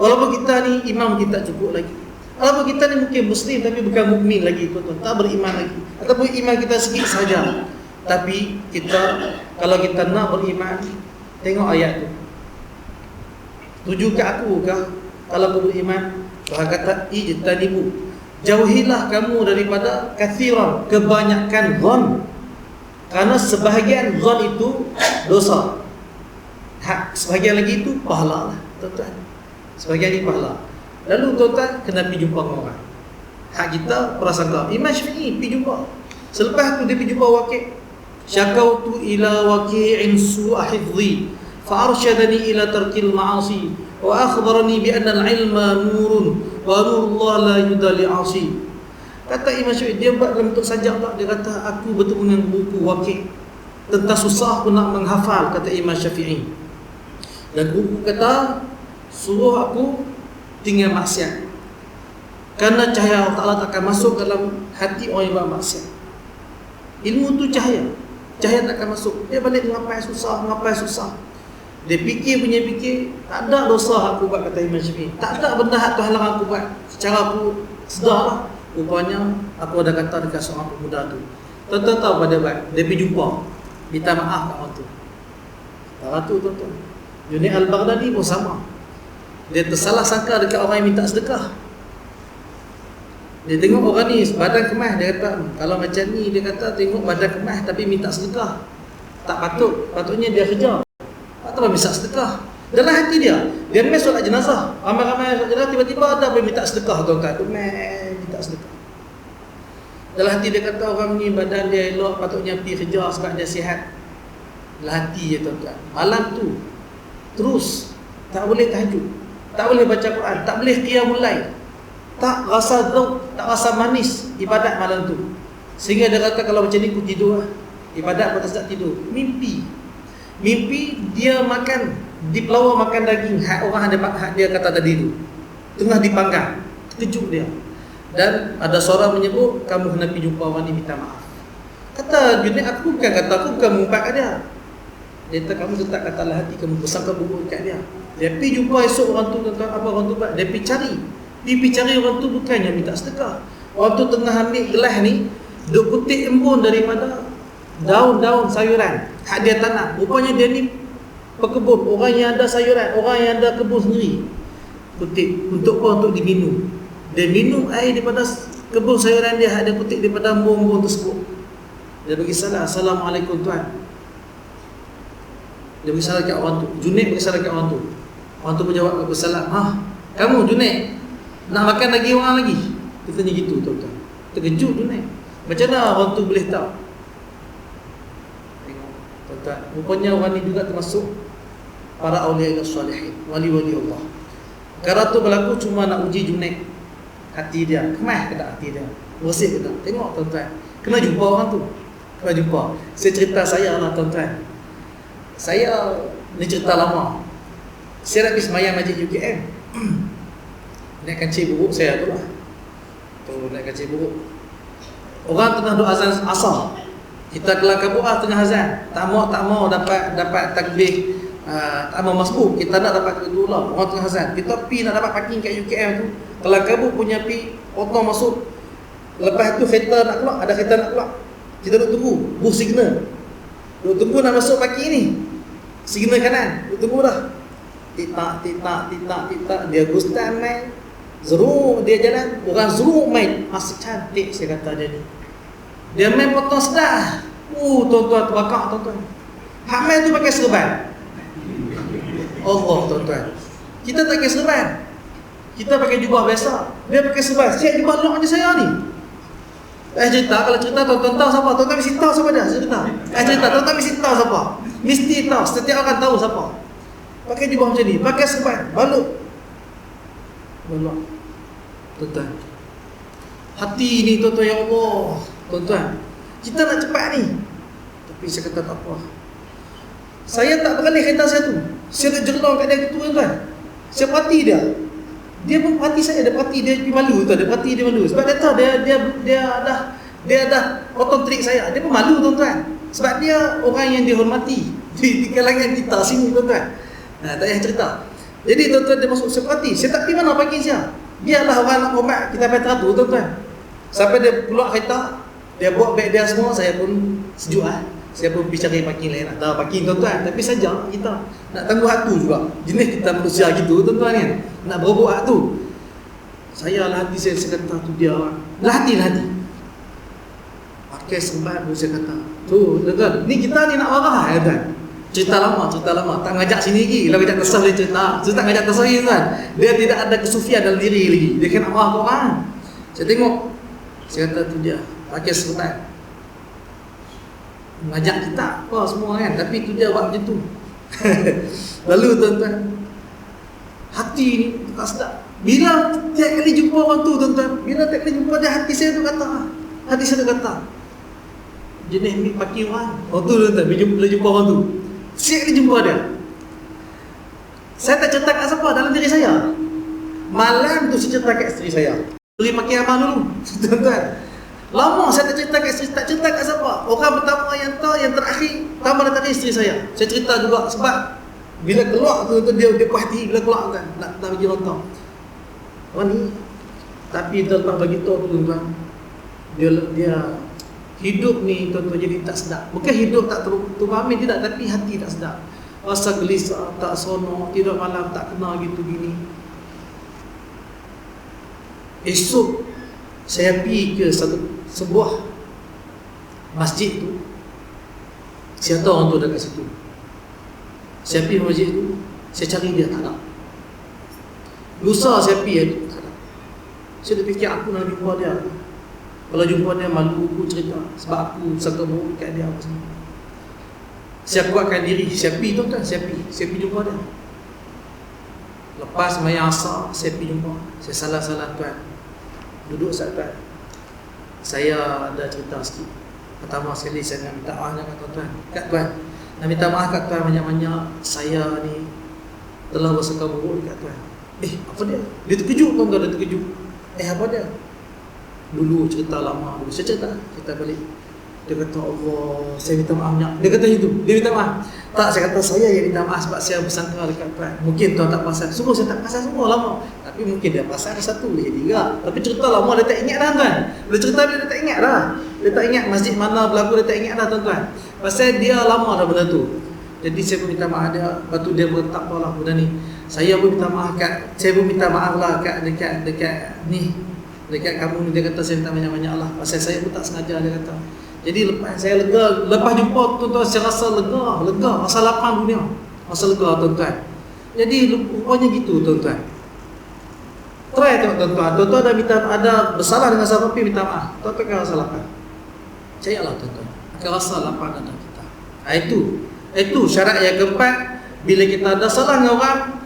Walaupun kita ni imam kita cukup lagi, walaupun kita ni mungkin muslim tapi bukan mukmin lagi, tuan-tuan, tak beriman lagi, ataupun iman kita sikit saja. Tapi kita, kalau kita nak beriman, tengok ayat tu. Tuju ke aku kah? Kalau aku beriman, Tuhan kata ijtanibu, jauhilah kamu daripada kathiran, kebanyakan zon. Kerana sebahagian zon itu dosa. Hak sebahagian lagi itu pahala lah, tuan-tuan. Sebahagian ini pahala. Lalu tuan-tuan kena pergi jumpa dengan orang. Hak kita prasangka. Imam Syafi'i pergi jumpa. Selepas tu dia pergi jumpa Waqi'. Syakautu ila waqi'in su'a hifdhi fa arsyadani ila tarkil ma'asi wa akhbarani bi anna al-ilma nurun wa nurullah la yudali 'asi. Kata Imam Syafi'i, dia buat dalam bentuk sajak tak. Dia kata aku bertemu dengan buku Waqi', tentang susah aku nak menghafal, kata Imam Syafi'i. Dan buku kata suruh aku tinggal maksiat, kerana cahaya Allah Ta'ala tak akan masuk dalam hati orang yang buat maksiat. Ilmu tu cahaya tak akan masuk. Dia balik ngapai susah. Dia fikir punya fikir, tak ada dosa aku buat, kata Imam Syafi'i. Tak ada benda hak Tuhan larang aku buat. Secara aku sedarlah. Rupanya aku ada kata dekat seorang pemuda tu. Tuan-tuan tahu apa dia buat? Dia pergi jumpa, minta maaf kat orang tu. Orang tu, tuan-tuan, Junaid Al-Baghdadi pun sama. Dia tersalah sangka dekat orang yang minta sedekah. Dia tengok orang ni badan kemas, dia kata kalau macam ni, dia kata tengok badan kemas tapi minta sedekah, tak patut. Patutnya dia kerja, tak tahu minta sedekah. Dalam hati dia main solat jenazah, ramai-ramai solat jenazah, tiba-tiba ada yang minta sedekah, tuan-tuan. Tu main minta sedekah. Dalam hati dia kata orang ni badan dia elok, patutnya pergi kerja sebab dia sihat. hati je tuan-tuan. Malam tu terus tak boleh tahajud, tak boleh baca Quran, tak boleh qiyamul lail, tak rasa zauk, tak rasa manis ibadat malam tu. Sehingga dia kata kalau macam ni aku tidur lah. Ibadat pada saat tidur, mimpi dia makan di pelawar makan daging hak orang ada hak dia kata tadi tu, tengah dipanggang. Terkejut dia. Dan ada seorang menyebut, kamu kena pergi jumpa orang ni minta maaf. Kata Junaid, aku bukan mengumpat kat dia. Dia kata kamu tetap katalah hati kamu, pesankan buruk kat dia. Dia pergi jumpa esok orang tu, kata apa orang tu buat? Dia pergi cari orang tu, bukannya minta sedekah. Orang tu tengah ambil gelas ni, duk kutip embun daripada daun-daun sayuran hak dia tanam. Rupanya dia ni pekebun, orang yang ada sayuran, orang yang ada kebun sendiri. Kutip untuk apa? Untuk diminum. Dia minum air daripada kebun sayuran dia, hak dia kutip daripada embun-embun tersebut. Dia bagi salam, Assalamualaikum tuan. Dia bagi salam kat orang tu. Junaid bagi salam kat orang tu. Orang tu berjawab bagi salam, kamu Junaid nak makan lagi orang lagi? Dia tanya gitu tuan-tuan. Terkejut Junaid. Macam mana orang tu boleh tahu? Tengok tuan-tuan, rupanya orang ni juga termasuk para awliya salihin, wali-wali Allah. Perkara tu berlaku cuma nak uji Junaid, hati dia kemas ke tak hati dia, bersih ke tak. Tengok tuan-tuan, kena jumpa orang tu, kena jumpa. Saya cerita saya lah tuan-tuan. Saya ni cerita lama. Saya nak pergi semayang masjid UKM. Naik kancing buruk saya tu lah. Tu naik kancing buruk. Orang tengah doa azan asar. Kita kelar kabut tengah azan. Tak mau dapat takbir, tak mau masbuk. Kita nak dapat kedua. Orang tengah azan. Kita pi nak dapat parking kat UKM tu. Kelar kabut punya pi potong masuk. Lepas tu kereta nak keluar, ada kereta nak keluar. Kita duduk tunggu, bus signal. Duduk tunggu nak masuk parking ni. Signal kanan, duduk tunggu dah. Tik-tak. Dia gustan main. Zeruk dia jalan, orang zeruk main. Masih cantik saya kata dia ni. Dia main potong sedar. Tuan-tuan terbakar tuan-tuan. Hak main tu pakai serban. Allah tuan-tuan. Kita tak pakai serban. Kita pakai jubah biasa. Dia pakai serban. Siap jubah lock je saya ni. Cerita, kalau cerita tuan-tuan tahu siapa? Tuan-tuan mesti tahu siapa dia. Cerita. Cerita, tuan-tuan mesti tahu siapa. Mesti tahu, setiap orang tahu siapa. Pakai jubah macam ni, pakai serban, balut. Tuan-tuan, hati ni tuan-tuan, ya Allah. Tuan-tuan, kita nak cepat ni. Tapi saya kata tak apa. Saya tak berani kereta saya tu. Saya nak jerlang kat dia gitu tuan-tuan. Saya perhati dia. Dia pun perhati saya, dia perhati, dia malu tuan, dia perhati dia malu. Sebab dia tahu dia dah potong trik saya. Dia pun malu tuan-tuan. Sebab dia orang yang dihormati di kalangan kita sini tuan-tuan. Tak payah cerita. Jadi tuan-tuan, dia masuk, saya perhati. Saya tak pergi mana parking saya. Biarlah orang nak hormat, kita sampai teratur tuan-tuan. Sampai dia keluar kereta, dia bawa beg dia semua, saya pun sejuk lah. Saya pun pergi cari parking lain. Tak tahu parking tuan-tuan. Tapi saja kita nak tangguh hak tu juga. Jenis kita manusia gitu tuan-tuan kan. Nak berebut hak tu. Saya lah hati saya kata tu dia lah hati. Pakai sempat pun saya kata. Tu tuan-tuan, ni kita ni nak marah ya tuan. Cerita lama. Tak ngajak sini lagi. Kalau ngajak kesah dia cerita. Saya tak ngajak kesah lagi tuan. Dia tidak ada kesufian dalam diri lagi. Dia kena marah ke orang. Saya tengok. Saya kata tu dia. Pakai sempat. Ngajak kita apa semua kan. Tapi tu dia buat macam tu. Lalu tuan-tuan, hati ni tak sedap. Bila tiap kali jumpa orang tu tuan-tuan, bila tiap kali jumpa dia, hati saya tu kata jenis ni pakai orang. Orang tu tuan-tuan, bila jumpa orang tu, siap kali jumpa dia, saya tak cerita kat siapa dalam diri saya. Malam tu saya cerita kat isteri saya. Beri pakai amal dulu tuan-tuan. Lama saya tak cerita kat isteri, tak cerita kat siapa. Orang pertama yang tahu, yang terakhir tambah tadi isteri saya. Saya cerita juga sebab bila keluar tu dia puas hati bila keluar kan. Nak bagi orang tahu. Orang ni, tapi lepas bagi tahu tu tuan-tuan, dia hidup ni tuan-tuan jadi tak sedap. Bukan hidup tak terpahamin, tidak, tapi hati tak sedap. Rasa gelisah, tak sonok, tidur malam tak kena gitu gini. Esok saya pergi ke sebuah masjid tu. Saya tahu orang tu dekat situ. Saya pergi masjid tu, saya cari dia, tak ada. Lusa saya pergi, tak ada. Saya dah fikir aku nak jumpa dia. Kalau jumpa dia malu aku cerita sebab aku sangka buruk kat dia apa semua. Saya kuatkan diri. Siapi tuan-tuan, siapi jumpa dia. Lepas sembahyang asar, saya pergi jumpa. Saya salah tuan. Duduk saat tuan. Saya ada cerita sikit. Pertama sekali saya nak minta maaf dengan tuan-tuan. Kat tuan, nak minta maaf kat tuan banyak-banyak. Saya ni telah bersikap buruk dekat tuan. Apa dia? Dia terkejut tuan-tuan, dia terkejut. Apa dia? Dulu cerita lama dulu. Saya cerita balik. Dia kata, Allah, saya minta maaf banyak. Dia kata itu, dia minta maaf. Tak, saya kata saya yang minta maaf sebab saya bersangka dekat tuan. Mungkin tuan tak perasan. Sungguh saya tak perasan semua lama. Tapi mungkin dia perasan satu boleh jadi juga. Tapi cerita lama dia tak ingat dah tuan. Bila cerita dia tak ingat dah. Dia tak ingat masjid mana berlaku, dia tak ingat dah tuan-tuan. Pasal dia lama dah benda tu. Jadi saya pun minta maaf dia. Lepas tu dia pun tak apalah benda ni. Saya pun minta maaf saya pun minta maaf lah dekat ni. Dekat kamu ni. Dia kata saya minta banyak-banyak lah. Pasal saya pun tak sengaja, dia kata. Jadi lepas saya lega, lepas jumpa tuan-tuan saya rasa lega, rasa lapang dunia. Rasa lega tuan-tuan. Jadi rupanya gitu tuan-tuan. Try tengok tuan-tuan. Tuan-tuan ada bersalah dengan siapa pun minta maaf. Tuan-tuan akan rasa lapang. Percayalah tuan-tuan, akan rasa lapang dalam kita. Itu syarat yang keempat. Bila kita ada salah dengan orang,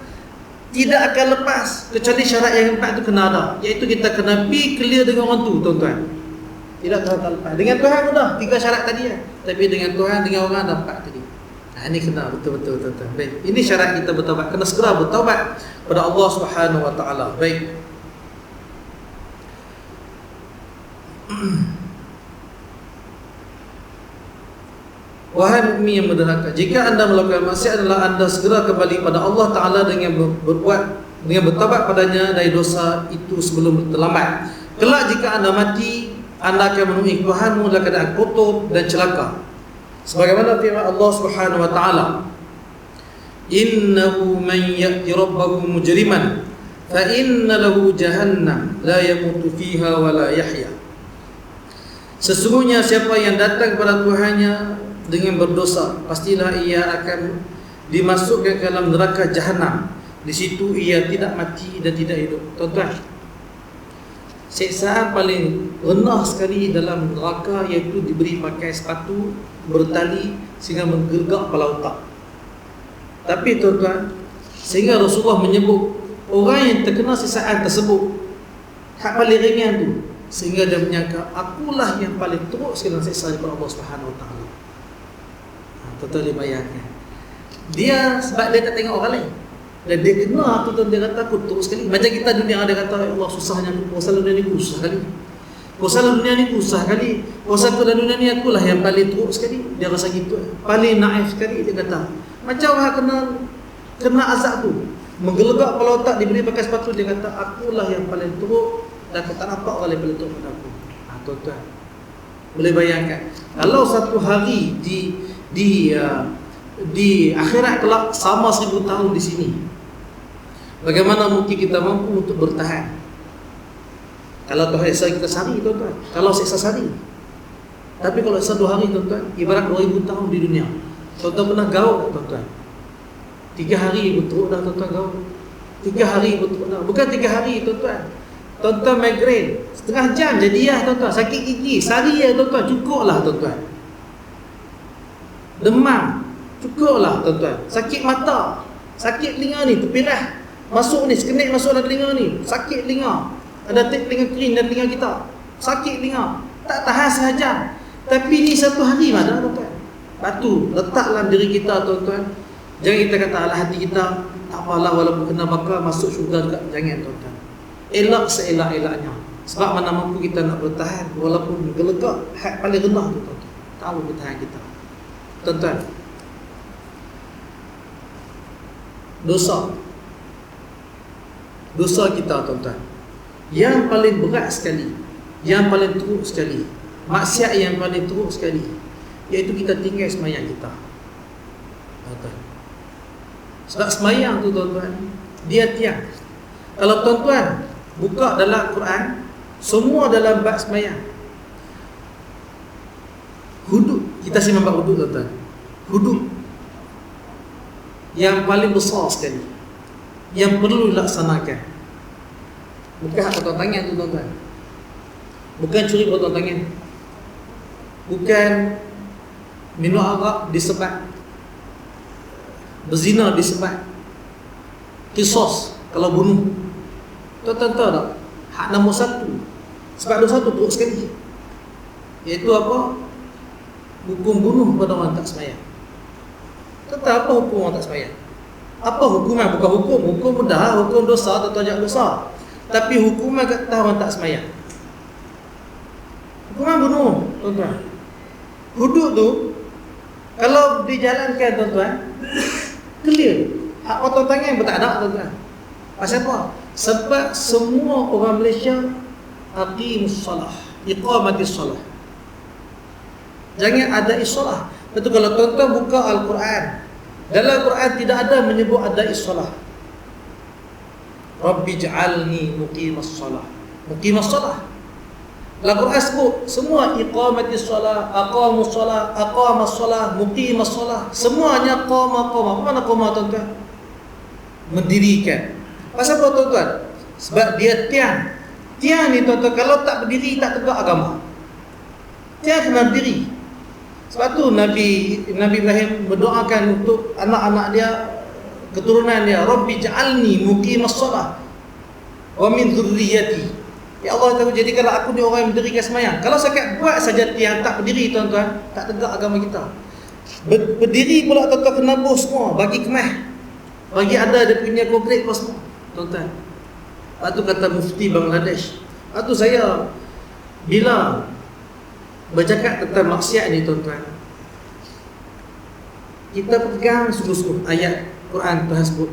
tidak akan lepas kecuali syarat yang keempat itu kena ada, iaitu kita kena be clear dengan orang tu tuan-tuan. Tidak terlepas. Dengan Tuhan sudah 3 syarat tadi ya. Tapi dengan Tuhan, dengan orang dapat tadi. Ini kena betul-betul tuan-tuan. Baik. Ini syarat kita bertaubat. Kena segera bertaubat pada Allah Subhanahu Wa Taala. Baik. Wahai mukmin yang berderhaka, jika anda melakukan maksiat adalah anda segera kembali pada Allah Taala dengan bertaubat padanya dari dosa itu sebelum terlambat. Kelak jika anda mati, anda akan menemui Tuhanmu dalam keadaan kotor dan celaka. Sebagaimana firman Allah Subhanahu Wa Taala, innahu man ya'ti rabbahu mujriman fa inna lahu jahannam la yamutu fiha wa la yahya. Sesungguhnya siapa yang datang kepada Tuhannya dengan berdosa, pastilah ia akan dimasukkan ke dalam neraka jahanam. Di situ ia tidak mati dan tidak hidup. Tuan-tuan, siksaan paling rendah sekali dalam neraka iaitu diberi pakai sepatu bertali sehingga menggergak kepala otak. Tapi tuan-tuan, sehingga Rasulullah menyebut orang yang terkena siksaan tersebut hak paling ringan tu, sehingga dia menyangka akulah yang paling teruk sekali dalam siksa daripada Allah Subhanahu Wa Taala. Tuan-tuan dia bayangkan, dia sebab dia tak tengok orang lain dan dia kena tuan-tuan, dia kata aku teruk sekali. Macam kita dunia ada kata, ya Allah susahnya aku, puasa dunia ni aku susah kali, puasa dunia ni aku susah kali, puasa aku dalam dunia ni akulah yang paling teruk sekali. Dia rasa gitu, paling naif sekali. Dia kata macam orang kena azab tu, menggelegak kepala otak, diberi pakai sepatu. Dia kata akulah yang paling teruk dan aku tak nampak orang yang paling teruk pada aku. Tuan-tuan boleh bayangkan kalau satu hari di akhirat kelak sama 1000 tahun di sini, bagaimana mungkin kita mampu untuk bertahan? Kalau Tuhan siksa kita sehari tuan-tuan, kalau siksa sehari. Tapi kalau siksa 2 hari tuan-tuan, ibarat 2000 tahun di dunia. Tuan-tuan pernah gaul tak tuan-tuan? 3 hari betul dah tuan-tuan gaul. 3 hari betul dah. Bukan 3 hari tuan-tuan. Tuan-tuan migraine setengah jam jadi ya tuan-tuan. Sakit gigi sehari ya tuan-tuan, cukuplah tuan-tuan. Demam cukuplah tuan-tuan. Sakit mata, sakit telinga ni terpirah masuk ni, sekenit masuk dalam telinga ni, sakit telinga. Ada telinga kering dan telinga kita, sakit telinga, tak tahan sehajam. Tapi ni 1 hari mana tuan-tuan. Batu letak dalam diri kita tuan-tuan. Jangan kita kata alah hati kita tak apalah walaupun kena bakar masuk syurga juga. Jangan tuan-tuan. Elak seelak-elaknya. Sebab mana mampu kita nak bertahan walaupun gelegak hak paling rendah tu tuan-tuan. Tahu bertahan kita. Tuan-tuan, dosa kita tuan-tuan yang paling berat sekali, yang paling teruk sekali, maksiat yang paling teruk sekali, iaitu kita tinggal sembahyang kita tuan-tuan. Sebab sembahyang tu tuan-tuan, dia tiang. Kalau tuan-tuan buka dalam Quran, semua dalam bab sembahyang, hudud, kita simpan bab hudud tuan-tuan. Hudud yang paling besar sekali, yang perlu dilaksanakan, bukan hak potong tangan tu tuan-tuan, bukan curi potong tangan, bukan minum arak disebat, berzina disebab kisos kalau bunuh. Tuan-tuan tahu tak? Hak nombor satu, sebab dosa tu teruk sekali, iaitu apa? Hukum bunuh pada orang tak sembahyang. Tuan-tuan, apa hukum orang tak sembahyang? Apa hukuman? Bukan hukum, hukum mudah, hukum dosa atau tajak dosa. Tapi hukuman kat orang tak sembahyang. Hukuman bunuh, tuan-tuan. Hudud tu kalau dijalankan, tuan-tuan, clear. Hak potong tangan pun tak ada, tuan-tuan. Pasal apa? Sebab semua orang Malaysia aqimus solah, iqamatis solah. Jangan ada isolah. Betul, kalau tuan-tuan buka Al-Quran, dalam Al-Quran tidak ada menyebut ada isolah. Rabbi ja'alni muqimas solah. Muqimas solah. Dalam Al-Quran sebut semua iqamatis solah, aqamus solah, aqamas solah, muqimas solah. Semuanya qama. Apa mana qama, tuan-tuan? Mendirikan. Pasal apa, tuan-tuan? Sebab dia tiang. Tiang ni, tuan-tuan, kalau tak berdiri tak tegak agama. Tiang kena berdiri. Sebab tu Nabi Ibrahim berdoakan untuk anak-anak dia, keturunan dia, Rabbi ja'alni muqimas solah wa min dzurriyyati. Ya Allah, tahu jadikanlah aku ni orang yang mendirikan sembahyang. Kalau sekat buat saja tiang tak berdiri, tuan-tuan, tak tegak agama kita. Berdiri pula, tuan-tuan, kena bos semua, bagi kemah, bagi ada dia punya konkret apa semua, tuan-tuan. Lepas tu kata Mufti Bangladesh. Lepas tu saya bila bercakap tentang maksiat ni, tuan-tuan, kita pegang sungguh-sungguh ayat Quran Tuhan sebut.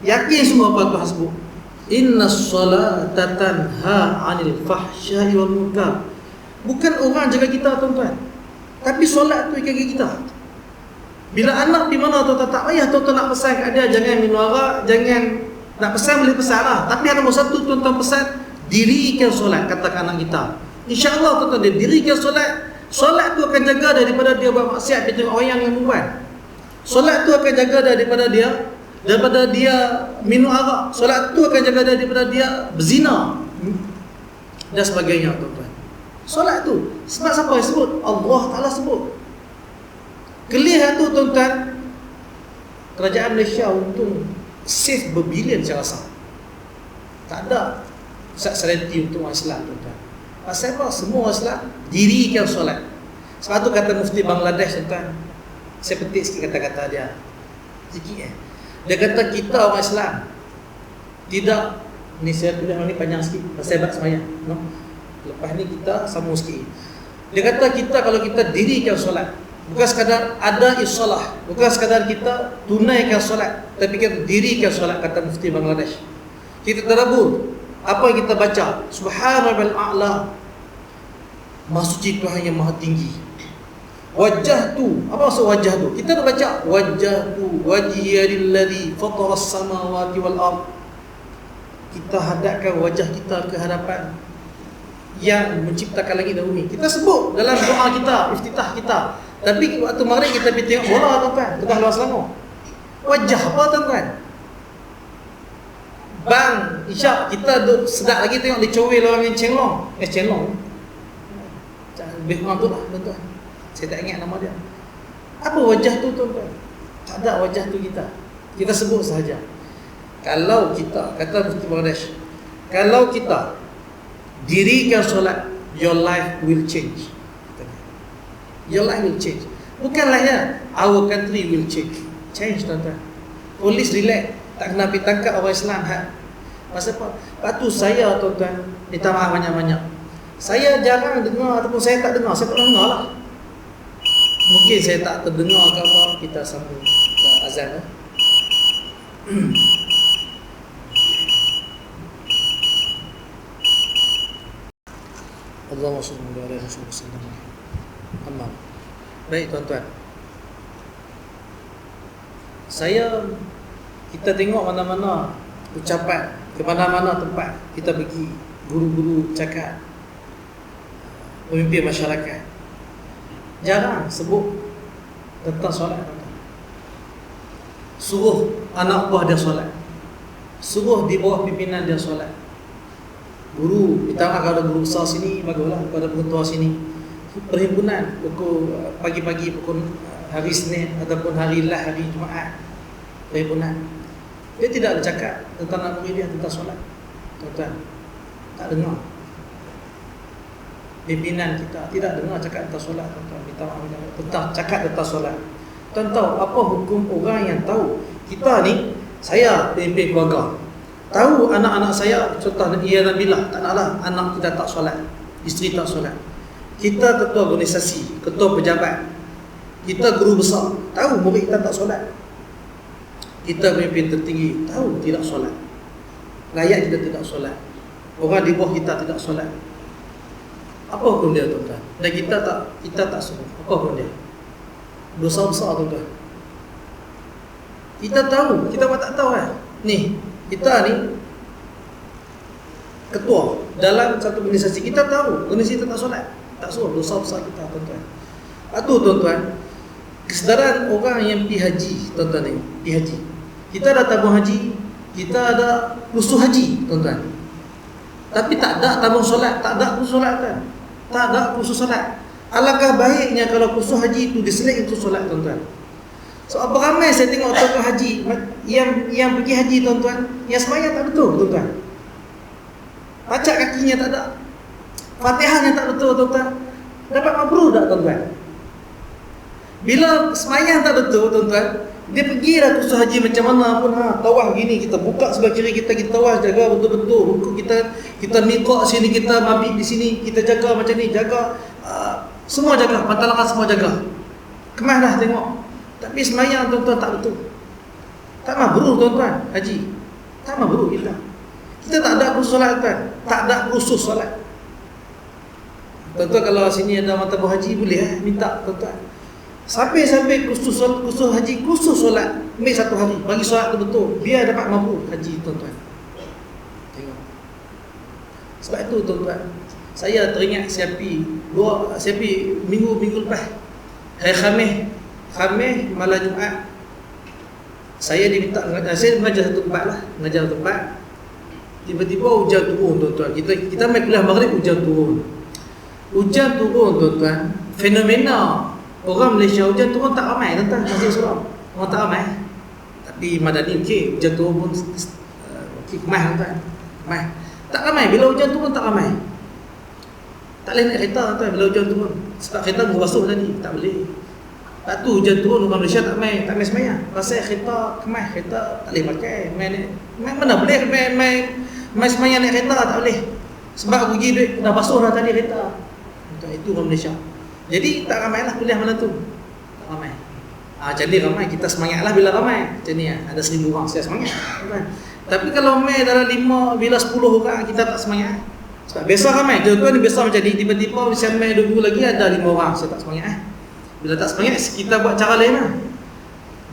Yakin semua apa Tuhan sebut. Innas salata tanha 'anil fahsya'i wal munkar. Bukan orang jaga kita, tuan-tuan, tapi solat tu jaga kita. Bila anak di mana, tuan-tuan, tak payah tuan-tuan nak pesan kat dia jangan minum arak, jangan nak pesan boleh pesan lah. Tapi yang nombor satu, tuan-tuan, pesan dirikan solat, katakan anak kita. InsyaAllah, tuan-tuan, dia dirikan solat. Solat tu akan jaga daripada dia buat maksiat, dia tengok orang yang membuat. Solat tu akan jaga daripada dia minum arak. Solat tu akan jaga daripada dia berzina dan sebagainya, tuan-tuan. Solat tu, sebab siapa yang sebut? Allah Ta'ala sebut. Clear tu, tuan-tuan. Kerajaan Malaysia untung save berbilion saya rasa. Tak ada subsidy untuk orang Islam, tuan-tuan. Pasal apa? Semua orang Islam dirikan solat. Sebab tu kata Mufti Bangladesh, tuan-tuan, saya petik sikit kata-kata dia, sikit. Dia kata kita orang Islam tidak, ni saya tulis ni panjang sikit pasal bab sembahyang, no? Lepas ni kita sambung sikit. Dia kata kita, kalau kita dirikan solat, bukan sekadar ada isolah, bukan sekadar kita tunaikan solat, tapi kita dirikan solat, kata Mufti Bangladesh. Kita tadabbur apa yang kita baca, Subhanallahil a'la, Maha suci Tuhan yang maha tinggi. Wajah tu, apa maksud wajah tu? Kita nak baca wajah tu wajhiya lilladzi fataras samawati wal ard. Kita hadapkan wajah kita ke hadapan yang menciptakan langit dan bumi. Kita sebut dalam doa kita, iftitah kita. Tapi waktu maghrib kita pergi tengok bola, tuan-tuan, tengah luar Selangor. Wajah apa, tuan-tuan? Bang Isyak, kita duduk sedap lagi tengok dicowel orang yang cenglong. Cenglong. Lebih kurang tu lah, tuan-tuan. Saya tak ingat nama dia. Apa wajah tu, tuan-tuan? Tak ada wajah tu kita. Kita sebut sahaja. Kalau kita, kata Mufti Bangladesh, kalau kita dirikan solat, your life will change. Your life will change. Bukanlah ya, our country will change. Change, tuan-tuan. Polis relax, tak kena pergi tangkap orang Islam. Pasal apa? Lepas tu saya, tuan-tuan, minta maaf banyak-banyak, saya jarang dengar, ataupun saya tak dengar, saya tak dengar lah. Mungkin saya tak terdengar ke apa. Kita sambung azan. Allahumma shalli ala Rasulullah. Amin. Baik, tuan-tuan, kita tengok mana-mana ucapan, ke mana-mana tempat kita pergi, guru-guru cakap, pemimpin masyarakat jarang sebut tentang solat. Suruh anak buah dia solat, suruh di bawah pimpinan dia solat. Guru, kita kalau ada guru besar sini, baguslah. Kalau ada pengetua sini, perhimpunan pukul pagi-pagi, pukul hari Senin ataupun hari Jumaat, hari Bunat, dia tidak ada cakap tentang nak murid dia tentang solat. Tuan-tuan, tak dengar. Pimpinan kita tidak dengar cakap tentang solat, tuan-tuan. Minta maaf tentang cakap tentang solat. Tuan tahu apa hukum orang yang tahu kita ni, saya pimpin keluarga, tahu anak-anak saya, contoh Ia Nabilah, tak naklah anak kita tak solat, isteri tak solat. Kita ketua organisasi, ketua pejabat, kita guru besar, tahu murid kita tak solat. Kita pemimpin tertinggi, tahu tidak solat. Rakyat kita tidak solat. Orang di bawah kita tidak solat. Apa hukum dia, tuan-tuan? Dan kita tak suruh. Apa hukum dia? Dosa besar, tuan-tuan. Kita tahu, kita tak tahu kan? Ni, kita ni ketua dalam satu organisasi, kita tahu organisasi kita tak solat, tak suruh, dosa besar kita, tuan-tuan. Itu, tuan-tuan, kesedaran orang yang pergi haji, tuan-tuan ni, pergi haji. Kita ada tabung haji, kita ada khusus haji, tuan-tuan. Tapi tak ada tabung solat, tak ada khusus solat, kan? Tak ada khusus solat. Alangkah baiknya kalau khusus haji itu diselit untuk solat, tuan-tuan. So apa ramai saya tengok tokoh haji yang pergi haji, tuan-tuan, yang sembahyang tak betul, tuan-tuan. Pacak kakinya tak ada, Fatihahnya tak betul, tuan-tuan. Dapat mabrur tak, tuan-tuan? Bila sembahyang tak betul, tuan-tuan, dia pergilah khusus haji macam mana pun, tawaf gini, kita buka sebelah kiri kita tawaf, jaga betul-betul rukuk kita miqat sini, kita mabit di sini, kita jaga macam ni, jaga semua, jaga mata langkah semua jaga. Kemas dah tengok. Tapi sembahyang, tuan-tuan, tak betul. Tak mabrur, tuan-tuan, haji. Tak mabrur kita. Kita tak ada khusus solat, tuan. Tak ada khusus solat. Tuan-tuan, kalau sini ada mata buah haji, boleh minta, tuan-tuan. Sampai khusus haji, khusus solat, ambil satu hari, bagi solat tu betul, biar dapat mabrur haji, tuan-tuan. Tengok. Sebab itu, tuan-tuan, saya teringat saya pergi minggu lepas, hari Khamis malam Jumaat, saya diminta, saya mengajar satu tempat lah, mengajar tempat. Tiba-tiba hujan turun, tuan-tuan. Kita main kuliah maghrib, hujan turun, tuan-tuan. Fenomena orang Malaysia, hujan turun tak ramai, tuan-tuan. Masjid Suram orang tak ramai. Tapi Madani okey, hujan turun pun okey, kemas, tuan-tuan. Kemas. Tak ramai, bila hujan turun tak ramai. Tak boleh naik kereta, tuan, bila hujan turun. Sebab kereta berbasuh tadi, tak boleh. Lepas tu hujan turun, orang Malaysia tak main sembahyang. Pasal kereta kemas, kereta tak boleh pakai. Main mana boleh main sembahyang naik kereta, tak boleh. Sebab rugi duit, dah basuh dah tadi kereta. Itu orang Malaysia. Jadi tak ramailah kuliah mana tu. Tak ramai. Macam ni ramai, kita semangatlah bila ramai. Macam ni ada 1,000 orang, saya semangat. Tapi kalau main dalam 5, bila 10 orang, kita tak semangat. Sebab biasa ramai, tuan-tuan ni biasa macam ni. Tiba-tiba saya main 2 minggu lagi ada 5 orang, saya tak semangat. Bila tak semangat, kita buat cara lain lah.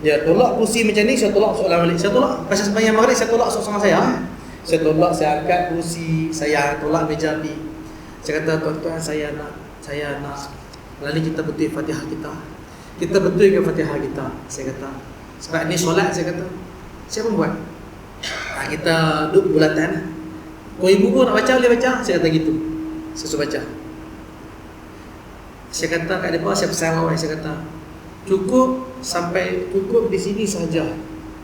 Dia tolak kursi macam ni, saya tolak soalan balik. Saya tolak, pasal sembahyang maghrib, saya tolak soalan saya. Saya tolak, saya angkat kursi, saya tolak meja ni. Saya kata, tuan-tuan, saya nak lalu kita betul Fatihah kita. Kita betulkan Fatihah kita, saya kata. Sebab ni solat, saya kata. Siapa buat? Kita duduk bulatan. Kau ibu pun nak baca, boleh baca. Saya kata gitu. Saya suruh baca. Saya kata kat depan, saya pesan awak, saya kata cukup di sini saja.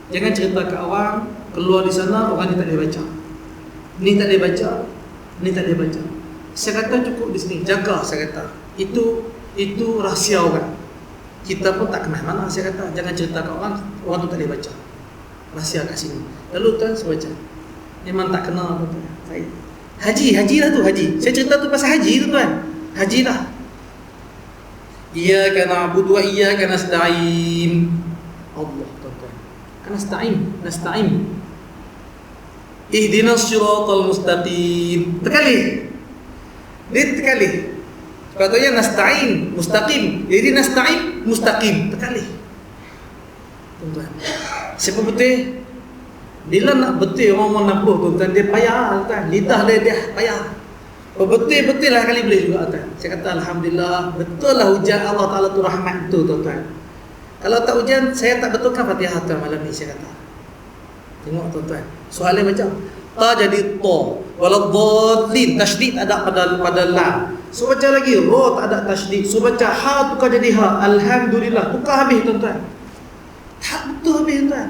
Jangan cerita kat orang, keluar di sana orang ni tak boleh baca. Ni tak boleh baca, ni tak boleh baca. Saya kata cukup di sini, jaga, saya kata. Itu rahsia orang. Kita pun tak kenal mana, saya kata. Jangan cerita kat orang tu tak boleh baca. Rahsia kat sini. Lalu tuan saya baca. Memang tak kenal tuan. Saya haji lah tu, haji. Saya cerita tu pasal haji tu, tuan. Haji lah. Iyyaka na'budu wa iyyaka nasta'in. Allah, tuan-tuan. Kan nasta'in. Ihdinas siratal mustaqim. Tekali. Sepatutnya nasta'in, mustaqim. Jadi nasta'in, mustaqim. Tekali. Tuan-tuan. Siapa betul? Bila nak betul orang mau nabuh, tuan-tuan, dia payah, tuan. Lidah dia payah. Betul lah kali boleh juga, tuan. Saya kata Alhamdulillah, betul lah hujan Allah Ta'ala tu rahmat tu, tuan-tuan. Kalau tak hujan, saya tak betulkan Fatihah, tuan, malam ni, saya kata. Tengok, tuan-tuan. Soalan macam ta jadi to, waladhdallin, tasydid ada pada lam. So baca lagi ra tak ada tasydid. So baca ha tukar jadi ha. Alhamdulillah, tukar habis tuan-tuan. Tak betul habis tuan.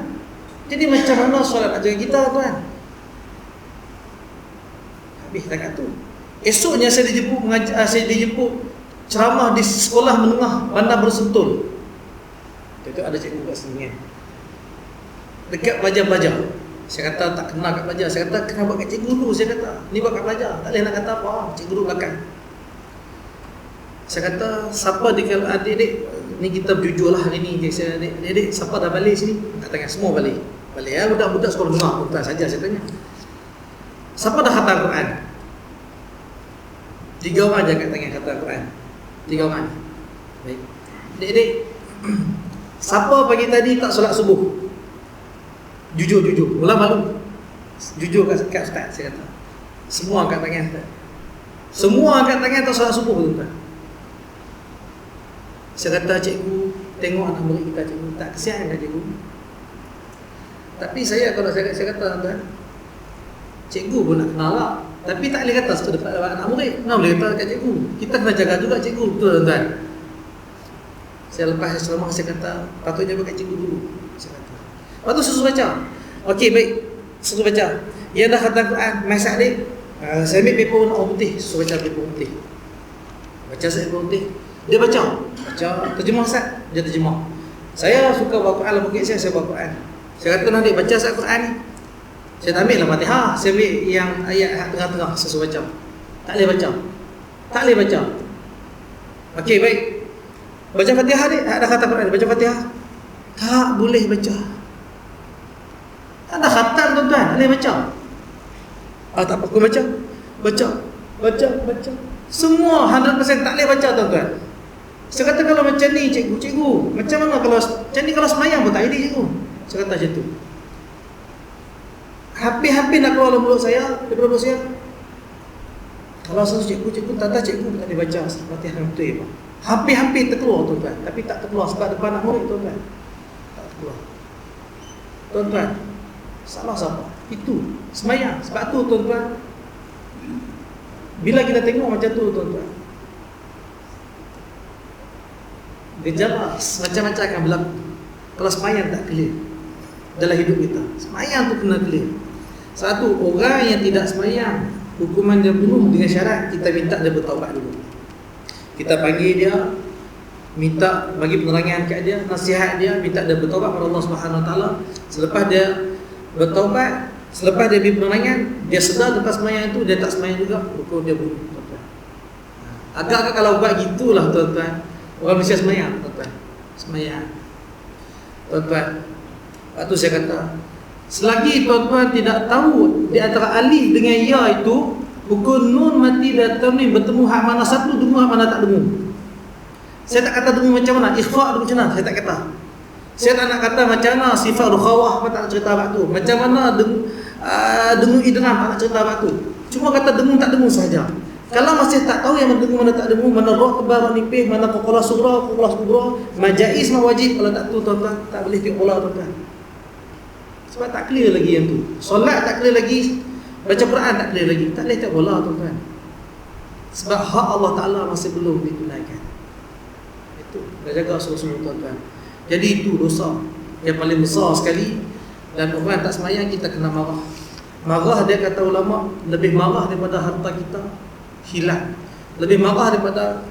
Jadi macam mana solat ajaran kita tuan? Habis tak tu. Esoknya saya dijemput ceramah di sekolah menengah Bandar Bersentul. Itu ada cikgu kat sini kan. Dekat pelajar-pelajar. Saya kata tak kenal kat pelajar. Saya kata kena buat kat cikgu dulu. Saya kata ni buat kat pelajar. Tak boleh nak kata apa. Cikgu duduk belakang. Saya kata siapa di kalau adik-adik ni kita berjujur lah hari ni. Saya adik-adik siapa dah balik sini? Tak tanya semua balik. Balik ya budak-budak sekolah menengah. Bukan saja saya tanya. Siapa dah khatam Quran? 3 orang je kat tangan khatam Quran. 3 orang. Baik. Adik-adik siapa pagi tadi tak solat subuh? Jujur. Mula malu. Jujur kat ustaz saya kata. Semua angkat tangan ustaz. Semua angkat tangan tak solat subuh tuan. Saya kata cikgu, tengok anak murid kita cikgu, tak kesian kan cikgu. Tapi saya kalau saya kata tuan, cikgu pun nak kenal lah. Tapi tak boleh kata depan anak murid. Nak boleh kata kat cikgu. Kita kena jaga juga cikgu, betul tuan. Saya lepas ceramah saya kata patutnya buat kat cikgu dulu. Saya kata. Lepas tu suruh baca. Okey baik, suruh baca. Yang dah khatam Quran, masak adik. Saya ambil paper warna putih, suruh baca paper putih. Baca saya paper putih. Dia baca terjemah Ustaz, dia terjemah. Saya suka bawa Quran, bukit saya bawa Quran. Saya kata nanti baca Ustaz Quran ni. Saya ambil lah Fatihah, saya ambil yang ayat tengah-tengah saya suruh baca. Tak boleh baca. Okey baik. Baca Fatihah ni, ada kata Quran, baca Fatihah. Tak boleh baca. Ada khatam tuan-tuan, tak boleh baca. Tak apa, aku baca. Semua 100% tak boleh baca tuan-tuan. Saya kata kalau macam ni cikgu, macam mana kalau macam ni kalau semayang pun tak boleh cikgu. Saya kata macam tu. Hampir-hampir nak keluar dalam mulut saya, daripada mulut saya. Kalau satu cikgu tak boleh baca Fatihah yang betul ya. Hampir-hampir terkeluar tuan-tuan, tapi tak terkeluar sebab depan anak murid tuan-tuan. Tak terkeluar. Tuan-tuan, salah siapa? Itu semayang. Sebab tu tuan-tuan, bila kita tengok macam tu tuan-tuan, gejala macam-macam akan berlaku. Kalau semayang tak clear dalam hidup kita, semayang tu kena clear. Satu, orang yang tidak semayang, hukuman dia bunuh dengan syarat kita minta dia bertaubat dulu. Kita panggil dia, minta bagi penerangan kat dia, nasihat dia, minta dia bertaubat kepada Allah Subhanahu Wa Taala. Selepas dia bertaubat, selepas dia beri penerangan, dia sedar tentang semayang itu, dia tak semayang juga, hukum dia bunuh tuan-tuan. Agak-agak kalau buat gitulah tuan-tuan, orang Malaysia semayang tuan-tuan. Semayang tuan-tuan. Lepas tu saya kata, selagi tuan-tuan tidak tahu di antara alif dengan ya itu, hukum nun mati dan tanwin bertemu hak mana satu, dengung hak mana tak dengung. Saya tak kata dengung macam mana, ikhfa' dengung macam mana, saya tak kata. Saya tak nak kata macam mana sifat rukhawah, tak nak cerita bab tu. Macam mana dengung idram, tak nak cerita bab tu. Cuma kata dengung tak dengung saja. Kalau masih tak tahu yang mana dengung mana tak dengung, mana roh tebal, roh nipis, mana qaqalah sughra, qaqalah kubra, majais ma wajib, kalau tak tu tuan-tuan tak boleh tengok bola tuan-tuan. Sebab tak clear lagi yang tu. Solat tak clear lagi, baca Quran tak clear lagi, tak boleh tengok bola tuan-tuan. Sebab hak Allah Taala masih belum ditunaikan. Itu dah jaga semua tuan-tuan. Jadi itu dosa yang paling besar sekali. Dan orang tak semayang kita kena marah. Marah dia kata ulama, lebih marah daripada harta kita hilang, lebih marah daripada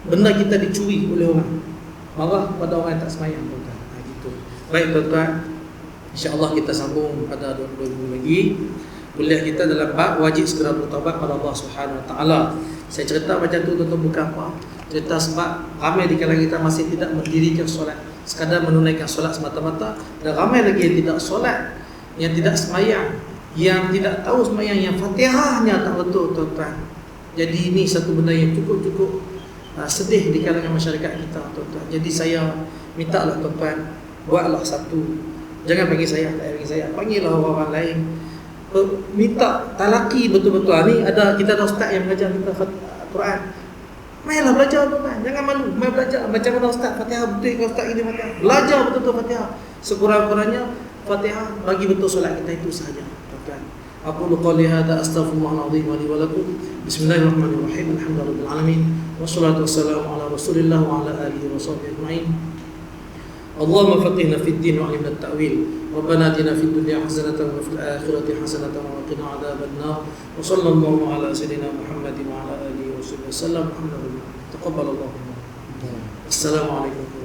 benda kita dicuri oleh orang. Marah pada orang yang tak semayang tuan-tuan. Gitu. Baik tuan-tuan, insya-Allah kita sambung pada 2 minggu lagi kuliah kita dalam bab wajib segera bertaubat kepada Allah Subhanahu Wa Taala. Saya cerita macam tu tuan-tuan bukan apa. Cerita sebab ramai di kalangan kita masih tidak mendirikan solat, sekadar menunaikan solat semata-mata, dan ramai lagi yang tidak solat, yang tidak semayang, yang tidak tahu semayang, yang Fatihahnya tak betul tuan-tuan. Jadi ini satu benda yang cukup sedih di kalangan masyarakat kita tuan-tuan. Jadi saya mintalah tuan-tuan, buatlah satu, jangan panggil saya, tak panggil saya, panggillah orang-orang lain, minta talaki betul-betul. Ni ada, kita ada ustaz yang mengajar kita Quran. Mainlah belajar tuan-tuan, jangan malu, main belajar macam mana ustaz Fatihah betul ke ustaz ini Fatihah. Belajar betul-betul Fatihah. Sekurang-kurangnya Fatihah bagi betul solat kita itu sahaja tuan-tuan. Aqulu qali hadza astaghfirullahal azim wa li wa lakum. Bismillahirrahmanirrahim. Alhamdulillahirabbil alamin. Wassalatu wassalamu ala Rasulillah wa ala alihi wa sahbihi ajma'in. Allahumma faqihna fid din wa 'allimna at-ta'wil. Rabbana atina fid dunya hasanatan wa fil akhirati hasanatan wa qina adzaban nar. Wa sallallahu ala sayyidina Muhammadin wa ala alihi wa sahbihi wasallam. Alhamdulillah. Taqabbalallahu minna. Assalamualaikum.